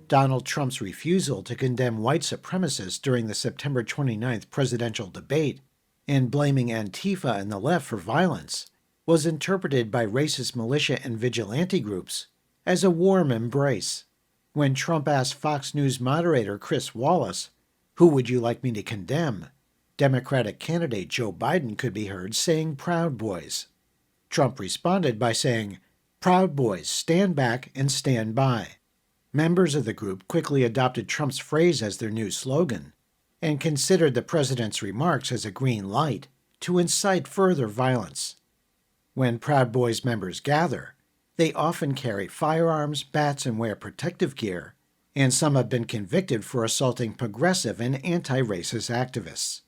Donald Trump's refusal to condemn white supremacists during the September 29th presidential debate and blaming Antifa and the left for violence was interpreted by racist militia and vigilante groups as a warm embrace. When Trump asked Fox News moderator Chris Wallace, "Who would you like me to condemn?" Democratic candidate Joe Biden could be heard saying Proud Boys. Trump responded by saying, "Proud Boys, stand back and stand by." Members of the group quickly adopted Trump's phrase as their new slogan and considered the president's remarks as a green light to incite further violence. When Proud Boys members gather, they often carry firearms, bats, and wear protective gear, and some have been convicted for assaulting progressive and anti-racist activists.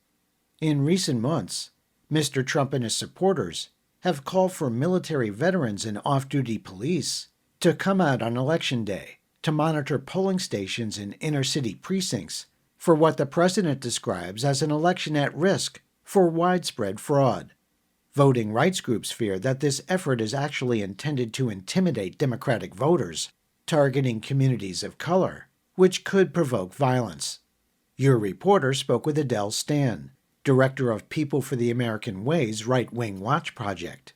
In recent months, Mr. Trump and his supporters have called for military veterans and off-duty police to come out on Election Day to monitor polling stations in inner-city precincts for what the president describes as an election at risk for widespread fraud. Voting rights groups fear that this effort is actually intended to intimidate Democratic voters, targeting communities of color, which could provoke violence. Your reporter spoke with Adele Stan, director of People for the American Way's Right-Wing Watch Project.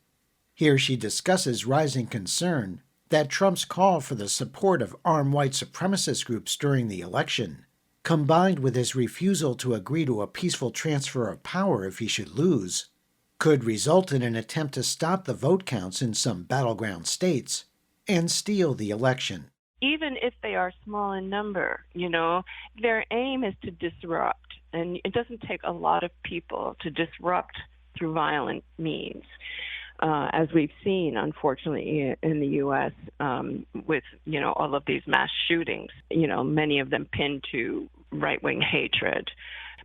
Here she discusses rising concern that Trump's call for the support of armed white supremacist groups during the election, combined with his refusal to agree to a peaceful transfer of power if he should lose, could result in an attempt to stop the vote counts in some battleground states and steal the election. Even if they are small in number, their aim is to disrupt. And it doesn't take a lot of people to disrupt through violent means. As we've seen, unfortunately, in the U.S. With, all of these mass shootings, many of them pinned to right-wing hatred.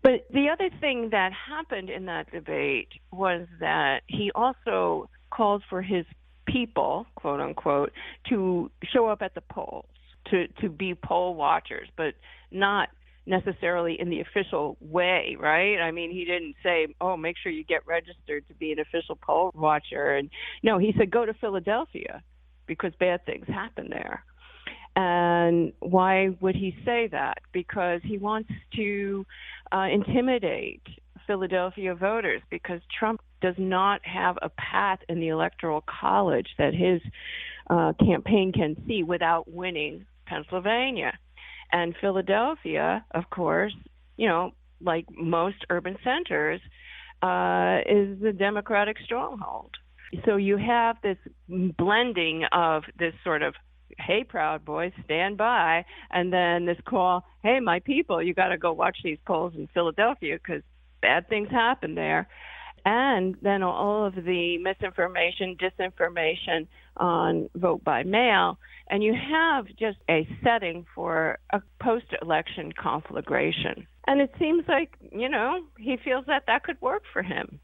But the other thing that happened in that debate was that he also called for his people, quote unquote, to show up at the polls, to be poll watchers, but not necessarily in the official way, right? I mean, he didn't say, make sure you get registered to be an official poll watcher. And no, he said, go to Philadelphia because bad things happen there. And why would he say that? Because he wants to intimidate Philadelphia voters, because Trump does not have a path in the Electoral College that his campaign can see without winning Pennsylvania. And Philadelphia, of course, like most urban centers, is the Democratic stronghold. So you have this blending of this sort of, hey, Proud Boys, stand by, and then this call, hey, my people, you got to go watch these polls in Philadelphia because bad things happen there. And then all of the misinformation, disinformation on vote by mail. And you have just a setting for a post-election conflagration. And it seems like, he feels that could work for him.